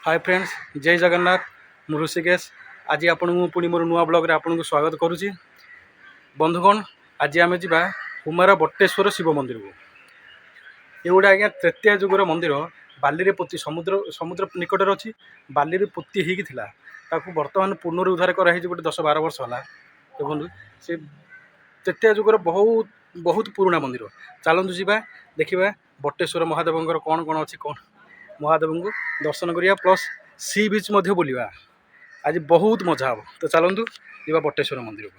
Hi friends, जय जगन्नाथ। मु ऋषिकेश। आज आपन पुणी मोर नुआ ब्लॉग रे आपन को स्वागत करुच्ची। बंधुगण, आज आम जा कुमार बट्टेश्वर शिव मंदिर को। ये गोटे आज्ञा तृतीय जुगर मंदिर। बाली पोती समुद्र समुद्र निकट अच्छी बाली पोती होता बर्तमान पुनरुद्धार कराई गोटे 10-12 वर्ष है। देखो से तृतीय जुगर बहुत बहुत पुराना मंदिर। चलतु जा देखा बट्टेश्वर महादेव कौन कौन अच्छी कौन महादेव को दर्शन करिया प्लस सी बीच बुलवा। आज बहुत मजा हम। तो चलतु जा बट्टेश्वर मंदिर को।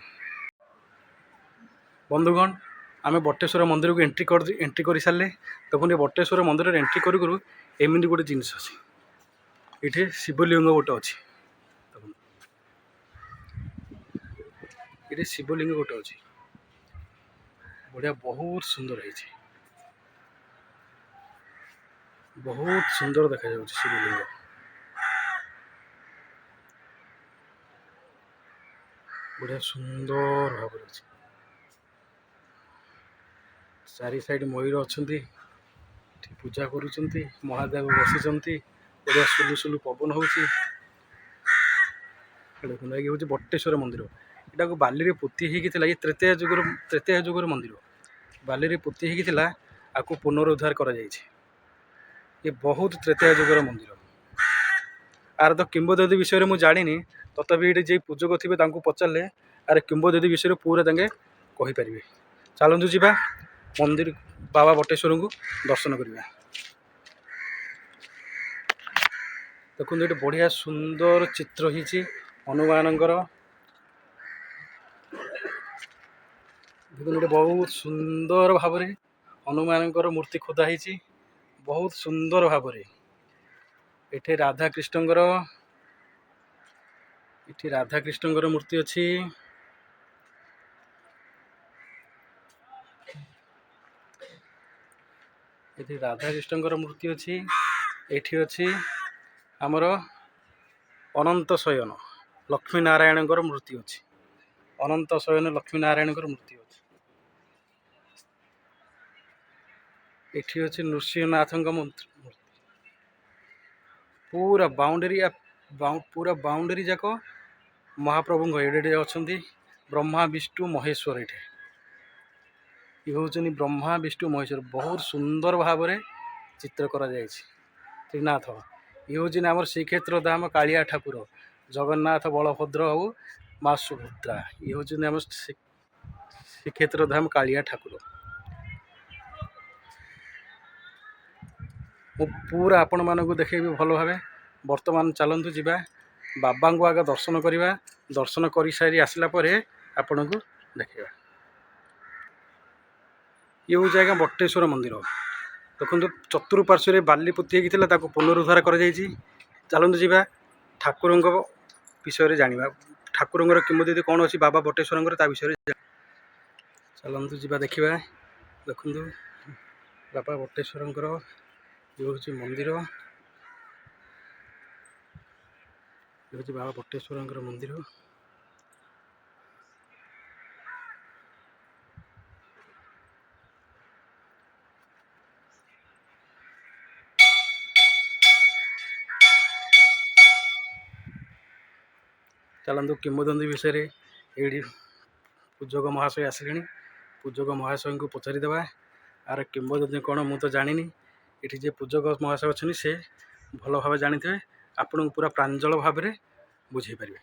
बंधुगण, आम बट्टेश्वर मंदिर को एंट्री कर सारे। देखो ये बट्टेश्वर मंदिर एंट्री करूँ एमती गोटे जिनस अच्छी ये शिवलिंग गोटे अच्छी। ये शिवलिंग गोटे अच्छी बढ़िया, बहुत सुंदर है, बहुत सुंदर देखा शिवलिंग। बढ़िया सुंदर भाव चारि साइड मयूर अच्छा पूजा करुँच। महादेव बसी बढ़िया सुलु सुलु पवन हो। देखो बट्टेश्वर मंदिर यहाँ को बाली पोती होता। ये तृतीय जुगर मंदिर बाली पोती होता आपको पुनरुद्धार कर। ये बहुत तृतीय जुगर मंदिर। आर तो किंबदंती विषय में जानी, तथापि ये जे पूजक थे पचारे आर किंबदंती विषय पूरा कहीपर। चलतु जा मंदिर बाबा बट्टेश्वर को दर्शन करवा। देखो ये बढ़िया सुंदर चित्र ही हनुमान। देखो बहुत सुंदर भाव हनुमान मूर्ति खोदा ही बहुत सुंदर भाव। ये राधा कृष्ण मूर्ति अच्छी। ये राधा कृष्ण मूर्ति अच्छी। ये अच्छी आमर अनंत शयन लक्ष्मी नारायण मूर्ति अच्छी। अनंत शयन लक्ष्मी नारायण मूर्ति अच्छी। ये अच्छी नृसिंहनाथ मूर्ति। पूरा बाउंडरी जाक महाप्रभु ये अच्छा ब्रह्मा विष्णु महेश्वर। ये हूँ ब्रह्मा विष्णु महेश्वर। बहुत सुंदर भाव चित्र कर त्रिनाथ। ये हूँ आम श्रीक्षेत्र धाम कालिया ठाकुर जगन्नाथ बलभद्र और माँ सुभद्रा। ये हूँ आम श्रीक्षेत्र धाम कालिया ठाकुर। मु पूरा आपण मानक देखेबी भल भाव। वर्तमान चलतु जा बाबा को आगे दर्शन करवा। दर्शन कर सारी आसला आपण को देखा। ये हूँ आज्ञा बट्टेश्वर मंदिर। देखो चतुर्पार्श्व बाली पोती होता पुनरुद्धार कर। चलतु जा ठाकुर विषय जाना। ठाकुर किंबदंती कौन अच्छी बाबा बट्टेश्वर विषय चलतु जा देखा। देखु बाबा बट्टेश्वर ये हूँ मंदिर। ये हूँ बाबा बट्टेश्वर मंदिर। चलतु किंबदंती विषय ये पूजक महाशय आसिले। पूजक महाशय को पचारिदेवा आर किंबदंती कौन मु तो जानी। ये जे पूजक महाशय अच्छा से भल भाव जानी थे। आपण को पूरा प्रांजल भाव में बुझे पारे।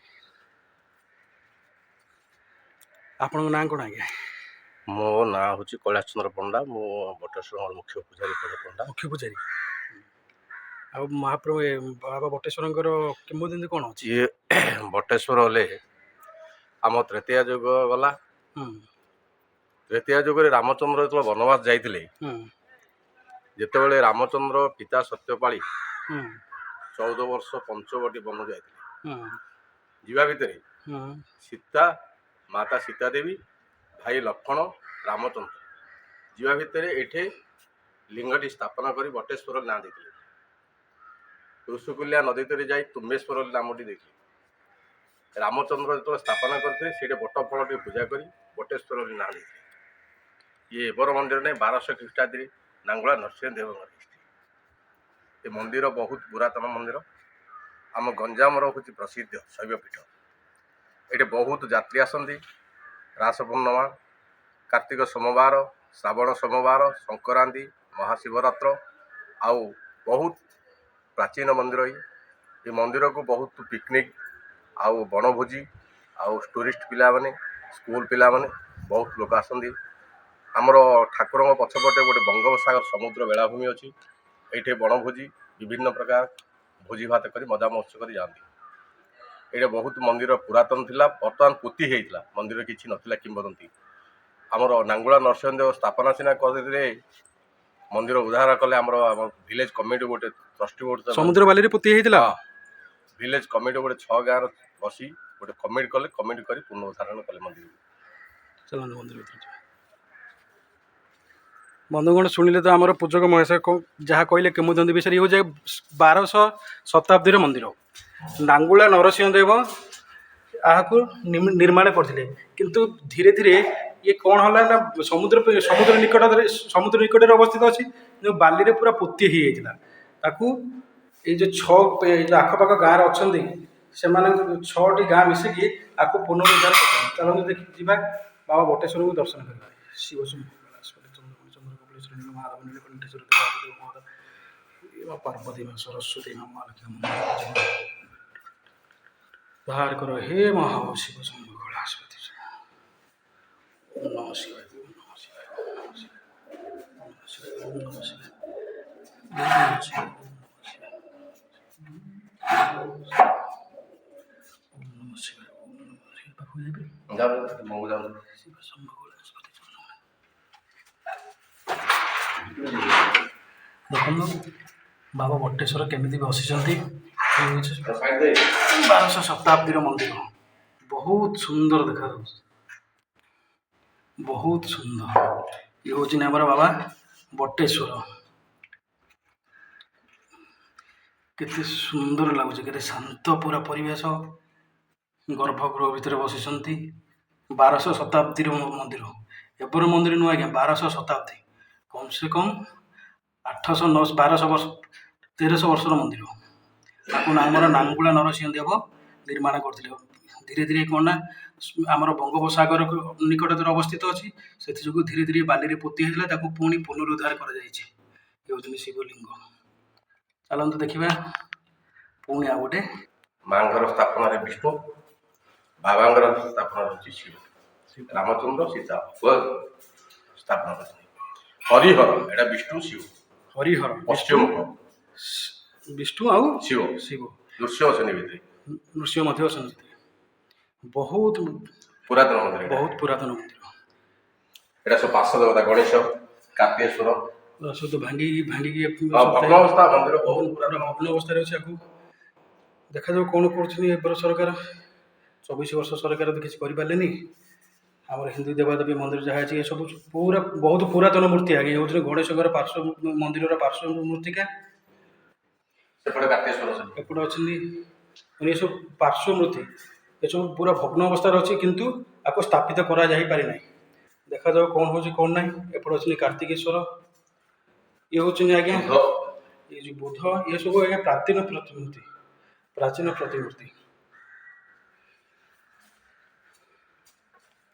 आपण ना कौन आज्ञा? मो ना हूँ कैलाश चंद्र पंडा। मो बट्टेश्वर मुख्य पूजारी पंडा। मुख्य पूजारी आ महाप्रभु बाबा बट्टेश्वर किंबदंती कौन अच्छी? ये बट्टेश्वर हेले आम तृतीय जुग गला। तृतीय जुग रामचंद्र जो वनवास जाते जितेबाला रामचंद्र पिता सत्यपाली 14 वर्ष पंचवटी वन जावा भितर सीता माता सीता देवी भाई लक्ष्मण रामचंद्र जीवा भितर एठे लिंगटी स्थापना कर बट्टेश्वर ना देते। ऋषुकुल्या नदी तरी जाई तुम्बेश्वर नामटी देखिए। रामचंद्र जो स्थापना करते बट फल पूजा कर बट्टेश्वर ना देते। ये एवर मंदिर नहीं 1200 ख्रीष्टाब्दी नांगुला नरसिंह देव। ये मंदिर बहुत पुरातन मंदिर। आम गंजामर हूँ प्रसिद्ध शैवपीठ। ये बहुत यात्री आसती रास पूर्णिमा, कार्तिक सोमवार, श्रावण सोमवार, संक्रांति, महाशिवरात्र आउ बहुत प्राचीन मंदिर। ये मंदिर को बहुत पिकनिक आउ बनभोजी आउ टूरिस्ट पिला माने स्कूल पिला माने बहुत लोक आसती। आमर ठाकुर पछपटे गोटे बंगोपसागर समुद्र बेलाभूमि अच्छी। ये बनभोजी विभिन्न प्रकार भोजी भात कर मजा महोत्सव कर जाती। ये बहुत मंदिर पुरातन थिला, बर्तमान पोती होता मंदिर किसी नाला किंवदंती। आमर नांगुला नरसिंहदेव स्थापना सीना करते मंदिर उद्धार कले आमर विलेज कमिटी गोटे ट्रस्टी बोर्ड समुद्र बाली पोती होता। विलेज कमिटी गोटे 6 गाँव बसी गोटे कमिटी कले, कमिटी कर पुनरुद्धारण कले मंदिर। चलो मंदिर बंधुगण शुणिले तो आमर पूजक महेश जहाँ कहले केमुदंती विषय ये 1200 शताब्दी मंदिर। नांगुला नरसिंहदेव यहाँ निर्माण करते किंतु धीरे धीरे ये कौन है ना समुद्र समुद्र निकट अवस्थित अच्छी जो बाली रे पूरा पोती होता ये जो 6 आखपाख गाँव अच्छा से 6टी गाँ मिसिकी आपको पुनरुद्धार कर। चलते देखिए बाबा बटेश्वर को दर्शन करवा। शिव महादेव नीलकंठेश्वर देवादेव महादेव पार्वती माँ सरस्वती माँ महालक्ष्मी बाहर करो हे महादेव शिव शंभु कैलाशपति ओम नमः शिवाय ओम नमः शिवाय ओम नमः शिवाय ओम नमः शिवाय ओम नमः शिवाय ओम नमः शिवाय ओम नमः शिवाय बाबू शिव शंभु देखो बाबा बटेश्वर केमी बसी 1200 शताब्दी मंदिर बहुत सुंदर देखा बहुत सुंदर। ये हूँ आमर बाबा बटेश्वर केते सुंदर लगुच के शांत पूरा परिवेश गर्भगृह भितर बसी 1200 शताब्दी मंदिर एबर मंदिर नुह आज्ञा 1200 शताब्दी कम से कम 800 900 1200 वर्ष 1300 वर्षर मंदिर आपको आमर नांगुला नरसिंह देव निर्माण करते। धीरे धीरे कौन ना आमर बंगोपसागर निकट अवस्थित अच्छी से धीरे धीरे बाली पोती होता पुणी पुनरुद्धार कर शिवलिंग। चलते देखा पुणी आ गए माँ स्थापन विष्णु बाबा स्थापना शिव रामचंद्र सीता स्थापना हरिहर एटा विष्णु शिव हरिहर पश्चिम विष्णु आउ शिव शिव नृसिंह अच्छा बहुत पुरातन मंदिर बहुत पुरातन मंदिर। एटा सब 500 देवता गणेश कार्तिकेश्वर सब भांगी भांगी भग्न अवस्था मंदिर बहुत भग्न अवस्था अच्छे आपको देखा जाऊ कौन कर सरकार 24 वर्ष सरकार तो किसी करें आम हिंदू देवादेवी मंदिर जहाँ अच्छी सब पूरा बहुत पुरातन मूर्ति आगे हूँ गणेश पार्श्व मंदिर पार्श्व मूर्तिका एपटे अच्छा ये सब पार्श्व मूर्ति ये सब पूरा भग्न अवस्था अच्छी किंतु आपको स्थापित करा जाई पारि ना। देखा जाऊ कौन हो कौन ना एपटे अच्छे कार्तिकेश्वर ये हूँ आज्ञा ये जो बुध ये सब आज्ञा प्राचीन प्रतिमूर्ति।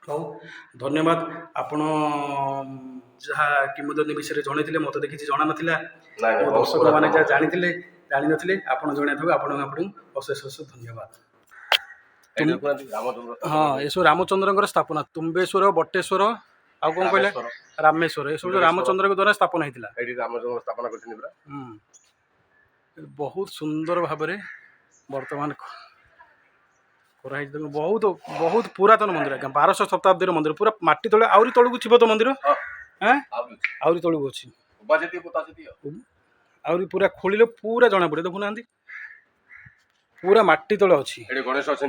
हूँ धन्यवाद आपण जहाँ किंवदंती विषय जनईले मत देखिए जना ना दर्शक मैंने जहाँ जानी जानी नी आप जन आपण अशेष अशेष धन्यवाद। हाँ ये सब रामचंद्र स्थापना तुम्बेश्वर बटेश्वर आउ कौन कहले रामेश्वर ये सब रामचंद्र द्वारा स्थापना होता बहुत सुंदर भाव बर्तमान बहुत बहुत पुरातन मंदिर आज्ञा 1200 शताब्दी मंदिर पूरा माटी तले आउरी तलू थी तो मंदिर आउरी तलू अच्छी आउरी पूरा खोलिले पूरा जना पड़े देखुना पूरा माटी तले अच्छी गणेश अच्छा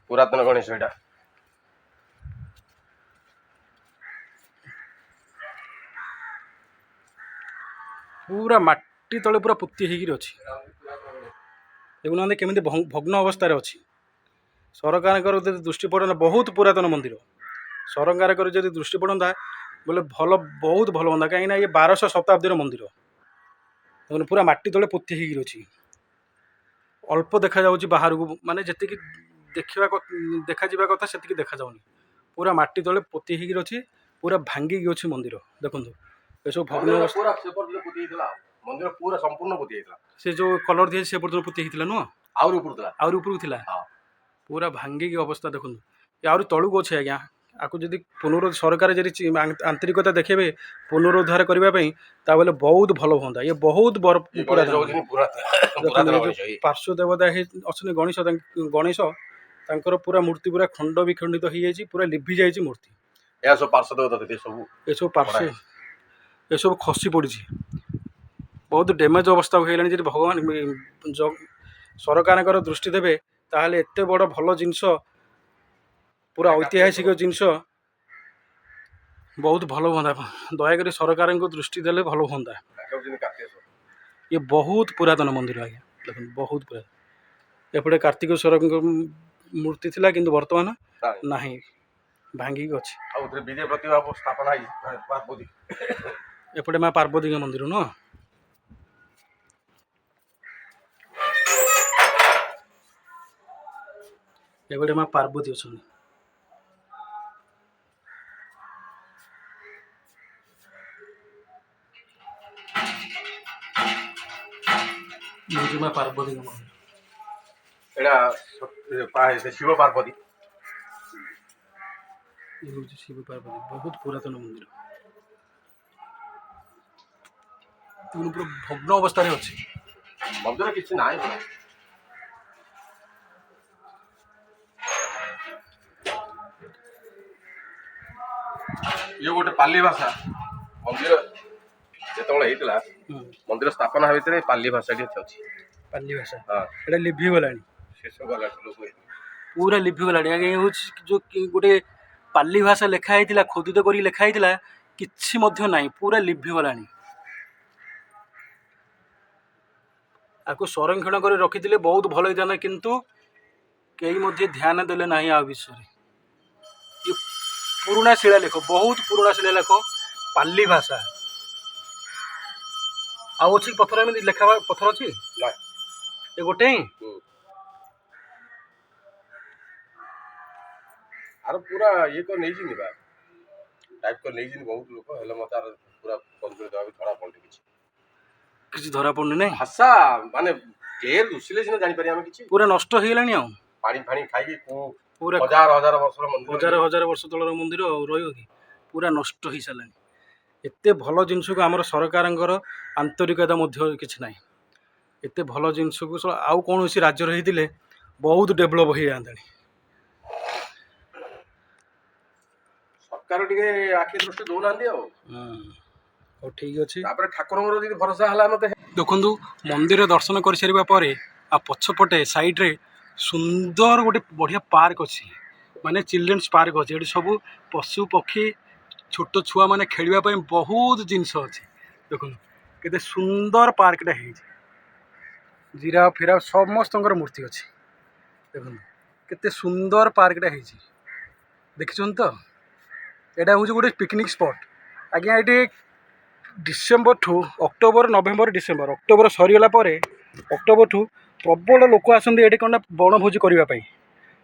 पुरातन गणेश एटा पूरा माटी तले पूरा पोती होगी अच्छी देखुना केमी भग्न अवस्था अच्छी सरकार दृष्टि पड़े बहुत पुरातन मंदिर सरकार जब दृष्टि पड़ता बोले भल बहुत भल हाँ कहीं ये 1200 शताब्दी मंदिर देखो पूरा माटी तले पोती होगी अच्छी ଅଳ୍ପ ଦେଖାଯାଉଛି ବାହାରକୁ, ମାନେ ଯେତିକି ଦେଖାଯିବା କଥା ସେତିକି ଦେଖାଯାଉନି। ପୁରା ମାଟି ତଳେ ପୋତି ହେଇକି ଅଛି, ପୁରା ଭାଙ୍ଗିକି ଅଛି ମନ୍ଦିର। ଦେଖନ୍ତୁ ଏସବୁ ଭଗ୍ନ ଅବସ୍ଥା। ପୁରା ସେ ପର୍ଯ୍ୟନ୍ତ ପୋତି ହେଇଥିଲା, ମନ୍ଦିର ପୁରା ସମ୍ପୂର୍ଣ୍ଣ ପୋତି ହେଇଥିଲା। ସେ ଯେଉଁ କଲର୍ ଦିଆ ସେ ପର୍ଯ୍ୟନ୍ତ ପୋତି ହେଇଥିଲା ନୁହଁ, ଆହୁରି ଉପରୁ ଥିଲା, ଆହୁରି ଉପରକୁ ଥିଲା। ପୁରା ଭାଙ୍ଗିକି ଅବସ୍ଥା ଦେଖନ୍ତୁ। ଏ ଆହୁରି ତଳକୁ ଅଛି ଆଜ୍ଞା। ଆକୁ ଯଦି ସରକାର ଯଦି ଆନ୍ତରିକତା ଦେଖେଇବେ ପୁନରୁଦ୍ଧାର କରିବା ପାଇଁ, ତାହେଲେ ବହୁତ ଭଲ ହୁଅନ୍ତା। ଇଏ ବହୁତ ପାର୍ଶ୍ୱ ଦେବତା ଅଛନ୍ତି ଗଣେଶ, ତାଙ୍କର ପୁରା ମୂର୍ତ୍ତି ପୁରା ଖଣ୍ଡ ବିଖଣ୍ଡିତ ହେଇଯାଇଛି, ପୁରା ଲିଭି ଯାଇଛି ମୂର୍ତ୍ତି। ଏସବୁ ଏସବୁ ଖସି ପଡ଼ିଛି, ବହୁତ ଡ୍ୟାମେଜ୍ ଅବସ୍ଥା ହେଇଗଲାଣି। ଯଦି ଭଗବାନ ସରକାରଙ୍କର ଦୃଷ୍ଟି ଦେବେ, ତାହେଲେ ଏତେ ବଡ଼ ଭଲ ଜିନିଷ, ପୁରା ଐତିହାସିକ ଜିନିଷ ବହୁତ ଭଲ ହୁଅନ୍ତା। ଦୟାକରି ସରକାରଙ୍କୁ ଦୃଷ୍ଟି ଦେଲେ ଭଲ ହୁଅନ୍ତା। ଇଏ ବହୁତ ପୁରାତନ ମନ୍ଦିର ଆଜ୍ଞା, ଦେଖନ୍ତୁ ବହୁତ ପୁରାତନ। ଏପଟେ କାର୍ତ୍ତିକେଶ୍ୱରଙ୍କ ମୂର୍ତ୍ତି ଥିଲା, କିନ୍ତୁ ବର୍ତ୍ତମାନ ନାହିଁ, ଭାଙ୍ଗିକି ଅଛି। ଏପଟେ ମା ପାର୍ବତୀଙ୍କ ମନ୍ଦିର ନୁହଁ, ଏପଟେ ମା ପାର୍ବତୀ ଅଛନ୍ତି। ମା ପାର୍ବତୀଙ୍କ ମନ୍ଦିର, ଏଇଟା ଶିବ ପାର୍ବତୀ। ଏ ହେଉଛି ଶିବ ପାର୍ବତୀ, ବହୁତ ପୁରାତନ ମନ୍ଦିର। ପୁରା ଭଗ୍ନ ଅବସ୍ଥାରେ ଅଛି ମନ୍ଦିର, କିଛି ନାହିଁ। ଇଏ ଗୋଟେ ପାଲି ଭାଷା। ମନ୍ଦିର ଯେତେବେଳେ ହେଇଥିଲା, ମନ୍ଦିର ସ୍ଥାପନା ଭିତରେ ପାଲି ଭାଷାଟି ଅଛି। ପାଲି ଭାଷା ଏଇଟା ଲିଭିଗଲାଣି, ଶେଷ ଗଲାଣି, ପୁରା ଲିଭିଗଲାଣି ଆଜ୍ଞା। ଏ ହେଉଛି ଯେଉଁ ଗୋଟେ ପାଲି ଭାଷା ଲେଖା ହେଇଥିଲା, ଖୋଦିତ କରି ଲେଖା ହେଇଥିଲା, କିଛି ମଧ୍ୟ ନାହିଁ, ପୁରା ଲିଭିଗଲାଣି। ଆକୁ ସଂରକ୍ଷଣ କରି ରଖିଥିଲେ ବହୁତ ଭଲ ହେଇଥାନ୍ତା, କିନ୍ତୁ କେହି ମଧ୍ୟ ଧ୍ୟାନ ଦେଲେ ନାହିଁ ଆ ବିଷୟରେ। ଏ ପୁରୁଣା ଶିଳାଲେଖ, ବହୁତ ପୁରୁଣା ଶିଳାଲେଖ, ପାଲି ଭାଷା। ଆଉ ଅଛି ପଥର, ଏମିତି ଲେଖା ପଥର ଅଛି ଏ ଗୋଟେ ହିଁ। ଆର ପୁରା ଇଏ କରି ନେଇଛନ୍ତି, ବା ଟାଇପ୍ କରି ନେଇଛନ୍ତି ବହୁତ ଲୋକ, ହେଲେ ମତେ ଆର ପୁରା କମ୍ପ୍ଲିଟ୍ ଭାବେ ଧରା ପଡୁନି, କିଛି ଧରା ପଡୁନି। ନାଇଁ ଭାଷା ମାନେ କ୍ଲିୟର ଦୁସିଲେ ସିନା ଜାଣିପାରି ଆମେ କିଛି। ପୁରା ନଷ୍ଟ ହେଇଗଲାଣି, ଆଉ ପାଣି ଫାଣି ଖାଇକି ପୁରା ହଜାର ହଜାର ବର୍ଷର ମନ୍ଦିର, ହଜାର ବର୍ଷ ତଳର ମନ୍ଦିର ଆଉ ରହିବ କି? ପୁରା ନଷ୍ଟ ହେଇସାରିଲାଣି। ଏତେ ଭଲ ଜିନିଷକୁ ଆମର ସରକାରଙ୍କର ଆନ୍ତରିକତା ମଧ୍ୟ କିଛି ନାହିଁ। ଏତେ ଭଲ ଜିନିଷକୁ ଆଉ କୌଣସି ରାଜ୍ୟରେ ହେଇଥିଲେ ବହୁତ ଡେଭଲପ୍ ହେଇଯାଆନ୍ତାଣି। ସରକାର ଟିକେ ଆଖି ଦୃଷ୍ଟି ଦଉନାହାନ୍ତି ଆଉ। ହଉ ଠିକ୍ ଅଛି। ତାପରେ ଠାକୁରଙ୍କର ଯଦି ଭରସା ହେଲା, ମତେ ଦେଖନ୍ତୁ ମନ୍ଦିର ଦର୍ଶନ କରିସାରିବା ପରେ ଆଉ ପଛପଟେ ସାଇଡ଼୍ରେ ସୁନ୍ଦର ଗୋଟେ ବଢ଼ିଆ ପାର୍କ ଅଛି, ମାନେ ଚିଲଡ୍ରେନ୍ସ ପାର୍କ ଅଛି। ଏଠି ସବୁ ପଶୁ ପକ୍ଷୀ, ଛୋଟ ଛୁଆମାନେ ଖେଳିବା ପାଇଁ ବହୁତ ଜିନିଷ ଅଛି। ଦେଖନ୍ତୁ କେତେ ସୁନ୍ଦର ପାର୍କଟା ହେଇଛି। ଜିରାଫ ଫିରାଫ ସମସ୍ତଙ୍କର ମୂର୍ତ୍ତି ଅଛି। ଦେଖନ୍ତୁ କେତେ ସୁନ୍ଦର ପାର୍କଟା ହେଇଛି, ଦେଖିଛନ୍ତି ତ? ଏଇଟା ହେଉଛି ଗୋଟେ ପିକନିକ୍ ସ୍ପଟ୍ ଆଜ୍ଞା। ଏଠି ଡିସେମ୍ବରଠୁ ଅକ୍ଟୋବର, ନଭେମ୍ବର, ଡିସେମ୍ବର, ଅକ୍ଟୋବର ସରିଗଲା ପରେ ଅକ୍ଟୋବରଠୁ ପ୍ରବଳ ଲୋକ ଆସନ୍ତି ଏଠି କ'ଣ ନା ବଣଭୋଜି କରିବା ପାଇଁ।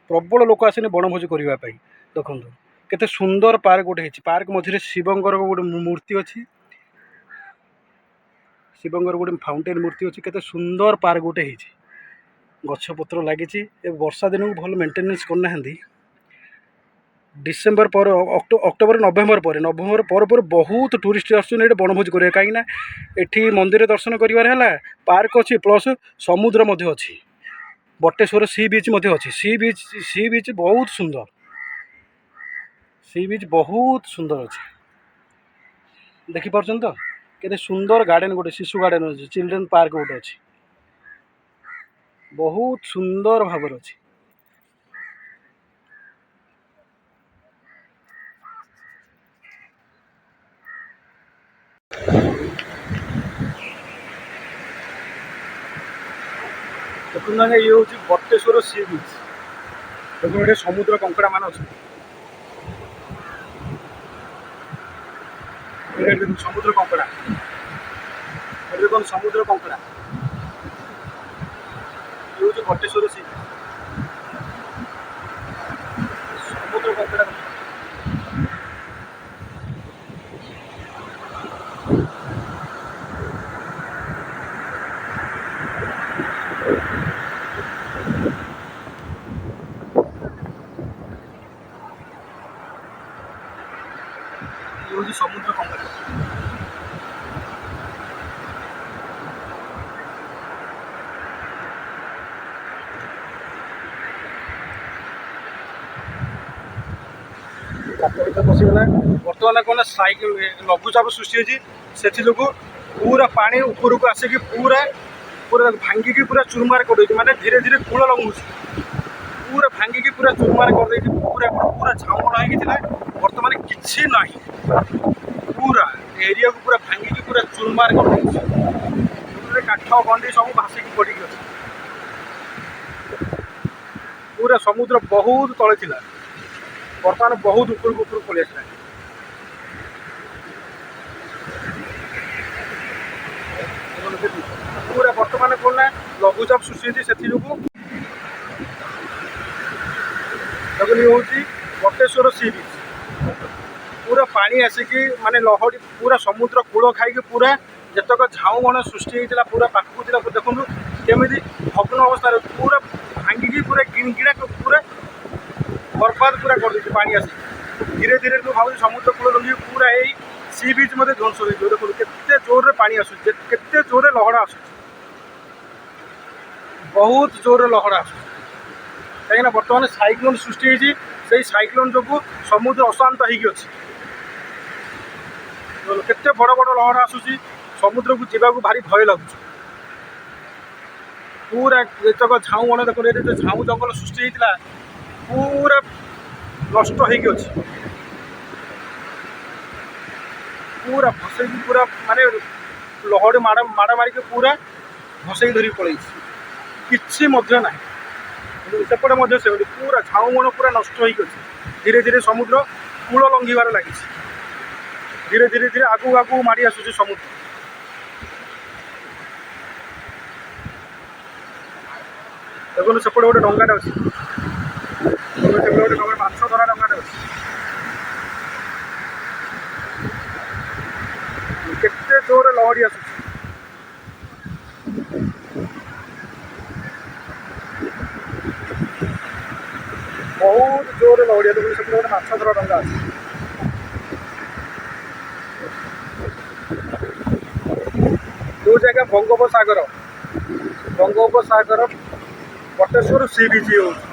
ପ୍ରବଳ ଲୋକ ଆସନ୍ତି ବଣଭୋଜି କରିବା ପାଇଁ। ଦେଖନ୍ତୁ କେତେ ସୁନ୍ଦର ପାର୍କ ଗୋଟେ ହେଇଛି। ପାର୍କ ମଝିରେ ଶିବଙ୍କର ଗୋଟେ ମୂର୍ତ୍ତି ଅଛି, ଶିବଙ୍କର ଗୋଟେ ଫାଉଣ୍ଟେନ୍ ମୂର୍ତ୍ତି ଅଛି। କେତେ ସୁନ୍ଦର ପାର୍କ ଗୋଟେ ହେଇଛି, ଗଛପତ୍ର ଲାଗିଛି। ଏ ବର୍ଷା ଦିନକୁ ଭଲ ମେଣ୍ଟେନାନ୍ସ କରିନାହାନ୍ତି। ଡିସେମ୍ବର ପରେ, ଅକ୍ଟୋବର, ନଭେମ୍ବର ପରେ ବହୁତ ଟୁରିଷ୍ଟ ଆସୁଛନ୍ତି ଏଠି ବଣଭୋଜି କରିବା। କାହିଁକିନା ଏଠି ମନ୍ଦିର ଦର୍ଶନ କରିବାର ହେଲା, ପାର୍କ ଅଛି, ପ୍ଲସ୍ ସମୁଦ୍ର ମଧ୍ୟ ଅଛି। ବଟେଶ୍ୱର ସି ବିଚ୍ ମଧ୍ୟ ଅଛି। ସି ବିଚ୍ ବହୁତ ସୁନ୍ଦର, ସି ବିଚ୍ ବହୁତ ସୁନ୍ଦର ଅଛି। ଦେଖିପାରୁଛନ୍ତି ତ? କେତେ ସୁନ୍ଦର ଗାର୍ଡ଼େନ୍ ଗୋଟେ, ଶିଶୁ ଗାର୍ଡ଼େନ୍ ଅଛି, ଚିଲଡ୍ରେନ୍ ପାର୍କ ଗୋଟେ ଅଛି, ବହୁତ ସୁନ୍ଦର ଭାବରେ ଅଛି। ଦେଖନ୍ତୁ ଆଜ୍ଞା, ଇଏ ହେଉଛି ବଟେଶ୍ୱର ସି ବିଚ୍। ଦେଖନ୍ତୁ ଏଠି ସମୁଦ୍ର କଙ୍କଡ଼ା ମାନେ ଅଛନ୍ତି। ସମୁଦ୍ର କଙ୍କଡ଼ା, ଏଠି ଦେଖନ୍ତୁ ସମୁଦ୍ର କଙ୍କଡ଼ା। ଇଏ ହେଉଛି ବଟେଶ୍ୱର ସି ସମୁଦ୍ର କଙ୍କଡ଼ା ହେଉଛି ସମୁଦ୍ର କଙ୍କଡ଼ା। ପଶିଗଲା ବର୍ତ୍ତମାନ କ'ଣ ଲଘୁଚାପ ସୃଷ୍ଟି ହେଇଛି, ସେଥିଯୋଗୁଁ ପୁରା ପାଣି ଉପରକୁ ଆସିକି ପୁରା ପୁରା ଭାଙ୍ଗିକି ପୁରା ଚୁରମାର କରିଦେଇଛି, ମାନେ ଧୀରେ ଧୀରେ କୂଳ ଲଙ୍ଘୁଛି, ପୁରା ଭାଙ୍ଗିକି ପୁରା ଚୁରମାର କରିଦେଇଛି। ପୁରା ପୁରା ଝାଉଁବଣ ହେଇକି ଥିଲା, ବର୍ତ୍ତମାନ କିଛି ନାହିଁ, ପୁରା ଏରିଆକୁ ପୁରା ଭାଙ୍ଗିକି ପୁରା ଚୁରମାର କରିଦେଇଛି। କାଠ ଗଣ୍ଡି ସବୁ ଭାସିକି ପଡ଼ିକି ଅଛି। ପୁରା ସମୁଦ୍ର ବହୁତ ତଳେ ଥିଲା, ବର୍ତ୍ତମାନ ବହୁତ ଉପରକୁ ପଳେଇ ଆସିଲାଣି। ପୁରା ବର୍ତ୍ତମାନ କ'ଣ ନା ଲଘୁଚାପ ସୃଷ୍ଟି ହେଇଛି, ସେଥିଯୋଗୁଁ ହେଉଛି ବଟେଶ୍ୱର ସି ବିଚ୍। ପୁରା ପାଣି ଆସିକି ମାନେ ଲହଡ଼ି ପୁରା ସମୁଦ୍ର କୂଳ ଖାଇକି ପୁରା ଯେତେକ ଝାଉଁବଣ ସୃଷ୍ଟି ହେଇଥିଲା ପୁରା ପାଖକୁ ଥିଲା। ଦେଖନ୍ତୁ କେମିତି ଭଗ୍ନ ଅବସ୍ଥାରେ ପୁରା ଭାଙ୍ଗିକି ପୁରା ଗିଣା ପୁରା ବର୍ବାଦ ପୁରା କରିଦେଇଛି ପାଣି ଆସିକି। ଧୀରେ ଧୀରେ ମୁଁ ଭାବୁଛି ସମୁଦ୍ର କୂଳ ଲଙ୍ଗି ପୁରା ଏଇ ସି ବିଚ୍ ମଧ୍ୟ ଧ୍ୱଂସ ହେଇଯିବ। ଦେଖନ୍ତୁ କେତେ ଜୋରରେ ପାଣି ଆସୁଛି, କେତେ ଜୋରରେ ଲହଡ଼ା ଆସୁଛି, ବହୁତ ଜୋରରେ ଲହଡ଼ା ଆସୁଛି। କାହିଁକିନା ବର୍ତ୍ତମାନ ସାଇକ୍ଲୋନ୍ ସୃଷ୍ଟି ହେଇଛି, ସେଇ ସାଇକ୍ଲୋନ୍ ଯୋଗୁଁ ସମୁଦ୍ର ଅଶାନ୍ତ ହେଇକି ଅଛି। କେତେ ବଡ଼ ବଡ଼ ଲହଡ଼ା ଆସୁଛି, ସମୁଦ୍ରକୁ ଯିବାକୁ ଭାରି ଭୟ ଲାଗୁଛି। ପୁରା ଯେତେକ ଝାଉଁବଣ ଦେଖନ୍ତୁ, ଏଠି ଯେଉଁ ଝାଉଁ ଜଙ୍ଗଲ ସୃଷ୍ଟି ହେଇଥିଲା ପୁରା ନଷ୍ଟ ହେଇକି ଅଛି। ପୁରା ଭସେଇକି ପୁରା ମାନେ ଲହଡ଼ି ମାଡ଼ ମାରିକି ପୁରା ଭସେଇ ଧରିକି ପଳେଇଛି, କିଛି ମଧ୍ୟ ନାହିଁ। ସେପଟେ ମଧ୍ୟ ସେମିତି ପୁରା ଝାଉଁବଣ ପୁରା ନଷ୍ଟ ହେଇକି ଅଛି। ଧୀରେ ଧୀରେ ସମୁଦ୍ର କୂଳ ଲଙ୍ଘିବାରେ ଲାଗିଛି, ଧୀରେ ଧୀରେ ଧୀରେ ଆଗକୁ ଆଗକୁ ମାଡ଼ି ଆସୁଛି ସମୁଦ୍ର। ଦେଖନ୍ତୁ ସେପଟେ ଗୋଟେ ଡଙ୍ଗାଟେ ଅଛି, ସେପଟେ ଗୋଟେ ମାଛ ଧରା ଡଙ୍ଗାଟେ ଅଛି। କେତେ ଜୋରରେ ଲହଡ଼ି ଆସୁଛି, ବହୁତ ଜୋରରେ ଲହଡ଼ି। ଦେଖନ୍ତୁ ସେପଟେ ଗୋଟେ ମାଛ ଧରା ଡଙ୍ଗା ଅଛି। ଯେଉଁ ଜାଗା ବଙ୍ଗୋପସାଗର ବଟେଶ୍ୱର ସି ବିଚ୍ ହେଉଛି।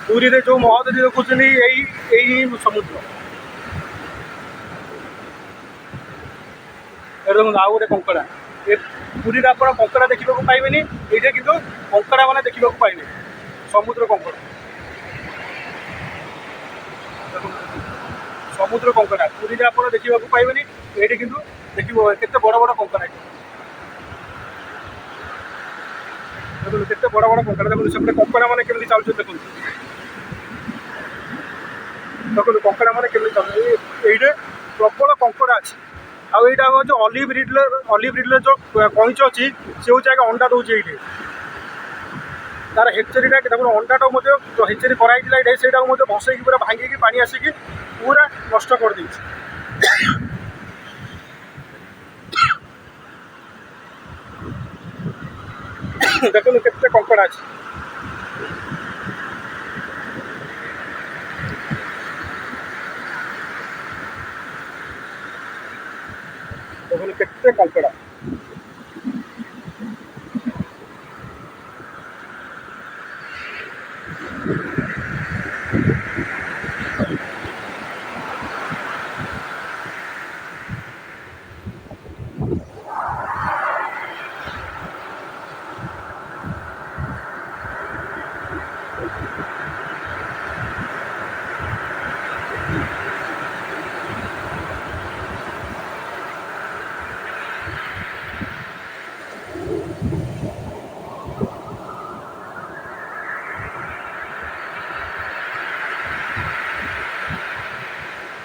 ପୁରୀରେ ଯେଉଁ ମହୋଦଧି ଦେଖୁଛନ୍ତି ଏଇ ସମୁଦ୍ର। ଦେଖନ୍ତୁ ଆଉ ଗୋଟେ କଙ୍କଡ଼ା, ଏ ପୁରୀରେ ଆପଣ କଙ୍କଡ଼ା ଦେଖିବାକୁ ପାଇବେନି, ଏଇଠି କିନ୍ତୁ କଙ୍କଡ଼ା ମାନେ ଦେଖିବାକୁ ପାଇବେ, ସମୁଦ୍ର କଙ୍କଡ଼ା। ସମୁଦ୍ର କଙ୍କଡ଼ା ପୁରୀରେ ଆପଣ ଦେଖିବାକୁ ପାଇବେନି, ଏଇଠି କିନ୍ତୁ ଦେଖିବ କେତେ ବଡ଼ ବଡ଼ କଙ୍କଡ଼ା। ଦେଖନ୍ତୁ କେତେ ବଡ଼ ବଡ଼ କଙ୍କଡ଼ା। ଦେଖନ୍ତୁ ସେପଟେ କଙ୍କଡ଼ା ମାନେ କେମିତି ଚାଲୁଛନ୍ତି, ଦେଖନ୍ତୁ ଦେଖନ୍ତୁ କଙ୍କଡ଼ା ମାନେ କେମିତି ଚାଲୁଛନ୍ତି। ଏଇଠି ପ୍ରବଳ କଙ୍କଡ଼ା ଅଛି। ଆଉ ଏଇଟା ହେଉଛି ଅଲିଭ୍ ରିଡ୍ଲର ଯେଉଁ କଇଁଚ ଅଛି, ସେ ହେଉଛି ଆগে ଅଣ୍ଡା ଦେଉଛି ଏଇଠି। ତାର ହେଚେରିଟା ଦେଖନ୍ତୁ, ଅଣ୍ଡାଟାକୁ ମଧ୍ୟ ହେଚେରି କରାହେଇଥିଲା ଏଇଠି, ସେଇଟାକୁ ମଧ୍ୟ ଭସେଇକି ପୁରା ଭାଙ୍ଗିକି ପାଣି ଆସିକି ପୁରା ନଷ୍ଟ କରିଦେଇଛି। ଦେଖନ୍ତୁ କେତେ କଙ୍କଡ଼ା ଅଛି। দেখুন কেতে কঙ্কড়া।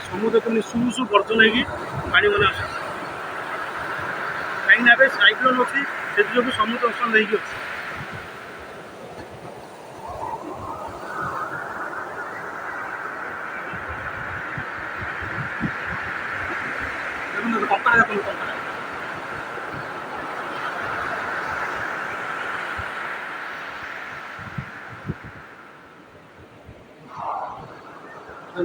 সমুদ্রকে নিঃশুভূষু বর্জন হয়ে পানি মানে আসে কাହିଁକିନା ଏବେ ସାଇକ୍ଲୋନ୍ ଅଛି, ସେଥିଯୋଗୁଁ ସମୁଦ୍ର ଅଶାନ୍ତ ହେଇକି ଅଛି। ବହୁତ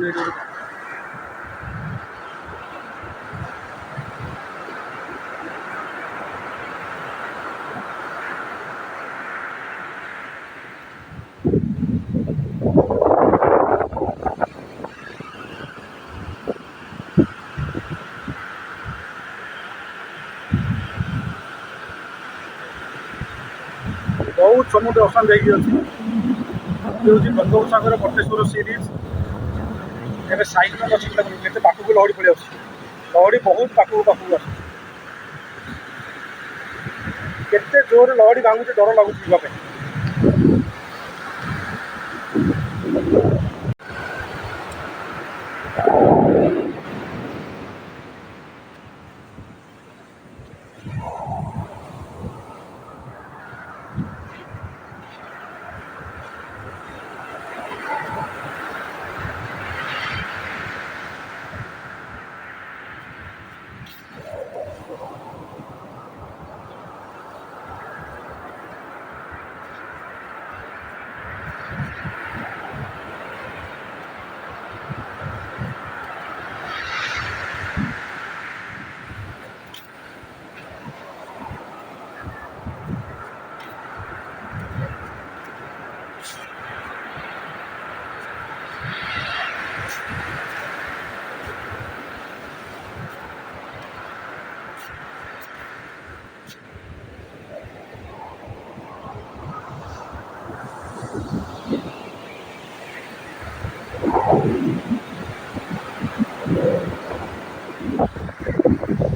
ସମୁଦ୍ର ଅଶାନ୍ତ ହେଇକି ଅଛି। ଇଏ ହେଉଛି ବଙ୍ଗୋପସାଗର ବଟେଶ୍ୱର ସି ବିଚ୍। ଏବେ ସାଇକ୍ଲୋନ୍ ଅଛି, କେତେ ପାଖକୁ ଲହଡ଼ି ପଳେଇ ଆସୁଛି। ଲହଡ଼ି ବହୁତ ପାଖକୁ ଆସୁଛି। କେତେ ଜୋରରେ ଲହଡ଼ି ଭାଙ୍ଗୁଛି, ଡର ଲାଗୁଛି ଯିବା ପାଇଁ।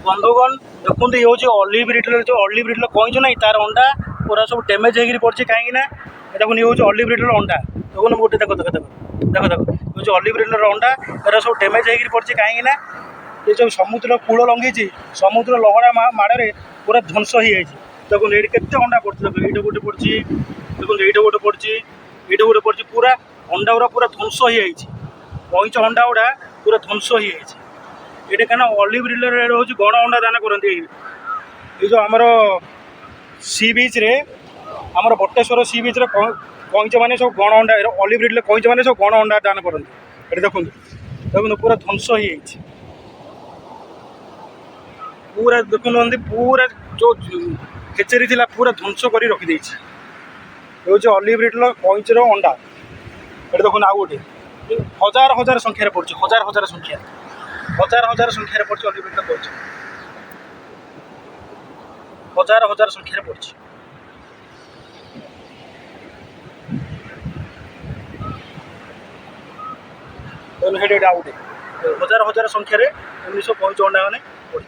बंधुगण देखते ये हूँ ऑलिव रिडलर जो ऑलिव रिडलर कहीं ना तार अंडा पूरा सब डैमेज होकर पड़ी कहीं देखो ये हूँ ऑलिव रिडलर अंडा देखो गोटे देखो देखो देखो देखो देखो ये ऑलिव रिडलर अंडा यार सब डैमेज होकर पड़ी कहीं ये जो समुद्र कूल लंघी समुद्र लहड़ा माड़े पूरा ध्वंस हो जाए। देखो ये केते अंडा पड़ी देखो ये गोटे पड़ी देखो ये गोटे पड़ी ये गोटे पड़ी पूरा अंडा गुड़ा पूरा ध्वंस हो जाए। कईच अंडा गुड़ा पूरा ध्वंस हो जाए। ये क्या ऑलिव रिडलर हूँ गण अंडा दान करते ये जो आमर सी बीच रे आमर बटेश्वर सी बीच रे कईच मैंने सब गण अंडा ऑलिव रिडलर कईच मैंने सब गण अंडा दान करते। देखो देखो पूरा ध्वंस हो जाए। पूरा देखुन पूरा जो खेचेरी थी पूरा ध्वंस कर रखी ये ऑलिव रिडलर कईचर अंडा। ये देखो आउ गोटे हजार हजार संख्यार पड़े हजार हजार संख्या पड़े ऑलिव रिडलर कईच हजार हजार संख्यार पड़े। आउ गोटे हजार हजार संख्यार 1950 अंडा मैंने पड़ी।